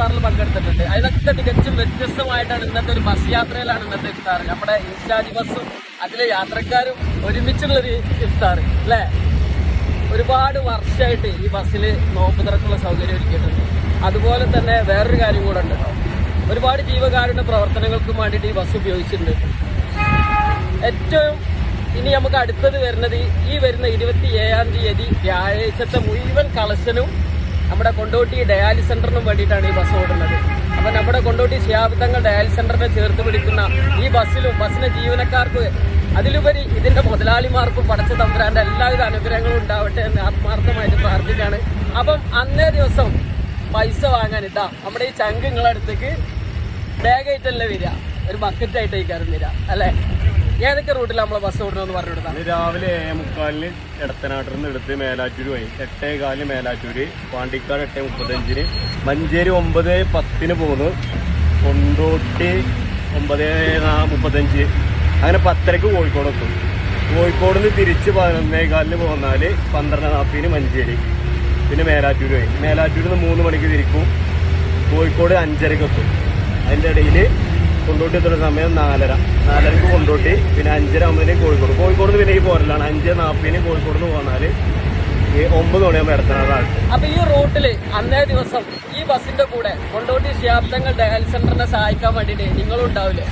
ഇഫ്താറിൽ പങ്കെടുത്തിട്ടുണ്ട്. അതിനൊക്കെ തികച്ചും വ്യത്യസ്തമായിട്ടാണ് ഇന്നത്തെ ഒരു ബസ് യാത്രയിലാണ് ഇന്നത്തെ ഇഫ്താർ. നമ്മുടെ ഇൻചാർജ് ബസ്സും അതിലെ യാത്രക്കാരും ഒരുമിച്ചുള്ളൊരു ഇഫ്താർ അല്ലേ. ഒരുപാട് വർഷമായിട്ട് ഈ ബസ്സിൽ നോമ്പ് തുറക്കുള്ള സൗകര്യം ഒരുക്കിയിട്ടുണ്ട്. അതുപോലെ തന്നെ വേറൊരു കാര്യം കൂടെ ഉണ്ട്. ഒരുപാട് ജീവകാരുണ്യ പ്രവർത്തനങ്ങൾക്കും വേണ്ടിയിട്ട് ഈ ബസ് ഉപയോഗിച്ചിട്ടുണ്ട്. ഏറ്റവും ഇനി നമുക്ക് അടുത്തത് വരുന്നത് ഈ വരുന്ന 27-ാം തീയതി വ്യാഴാഴ്ചത്തെ മുഴുവൻ കളക്ഷനും നമ്മുടെ കൊണ്ടോട്ടി ഡയാലിസ് സെന്ററിനും വേണ്ടിയിട്ടാണ് ഈ ബസ് ഓടുന്നത്. അപ്പൊ നമ്മുടെ കൊണ്ടോട്ടി ശിഹാബ് തങ്ങൾ ഡയാലിസ് സെന്ററിനെ ചേർത്ത് പിടിക്കുന്ന ഈ ബസ്സിലും ബസ്സിലെ ജീവനക്കാർക്ക് അതിലുപരി ഇതിന്റെ മുതലാളിമാർക്കും പടച്ച തമ്പുരാന്റെ എല്ലാവിധ അനുഗ്രഹങ്ങളും ഉണ്ടാവട്ടെ എന്ന് ആത്മാർത്ഥമായിട്ട് പ്രാർത്ഥിക്കുകയാണ്. അപ്പം അന്നേ ദിവസം പൈസ വാങ്ങാൻ ഇതാ നമ്മുടെ ഈ ചങ്ക് നിങ്ങളുടെ അടുത്തേക്ക് ബാഗായിട്ടല്ലേ വരിക, ഒരു ബക്കറ്റായിട്ട് കഴിക്കാറും വരിക അല്ലേ. ഏതൊക്കെ റൂട്ടിൽ നമ്മളെ ബസ് ഓടണമെന്ന് പറഞ്ഞു കൊടുത്താൽ രാവിലെ 7:45 എടത്തനാട്ടിൽ നിന്ന് എടുത്ത് മേലാറ്റൂർ പോയി, 8:15 മേലാറ്റൂര്, പാണ്ടിക്കാട് 8:35, മഞ്ചേരി 9:10 പോകുന്നു, കൊണ്ടോട്ടി 9:35, അങ്ങനെ 10:00 കോഴിക്കോട് എത്തും. കോഴിക്കോട് നിന്ന് തിരിച്ച് 11:15 പോന്നാൽ 12:40 മഞ്ചേരി, പിന്നെ മേലാറ്റൂർ പോയി. മേലാറ്റൂരിൽ നിന്ന് 3 മണിക്ക് തിരിക്കും, കോഴിക്കോട് 5:30 എത്തും. അതിൻ്റെ ഇടയിൽ കൊണ്ടോട്ടി എത്തുന്ന സമയം 4:30 കൊണ്ടോട്ടി, പിന്നെ 5:30 കോഴിക്കോട്. കോഴിക്കോട് നിന്ന് പിന്നെ ഈ പോരലാണ് 5:40 കോഴിക്കോട് നിന്ന് പോന്നാൽ 9 മണിയാകുമ്പോൾ എടത്തനാടാണ്. അപ്പൊ ഈ റൂട്ടിൽ അന്നേ ദിവസം ഈ ബസ്സിന്റെ കൂടെ കൊണ്ടോട്ടി ശിഹാബ് തങ്ങൾ ഡയാലിസ് സെന്ററിനെ സഹായിക്കാൻ വേണ്ടിയിട്ട് നിങ്ങളും ഉണ്ടാവില്ലേ?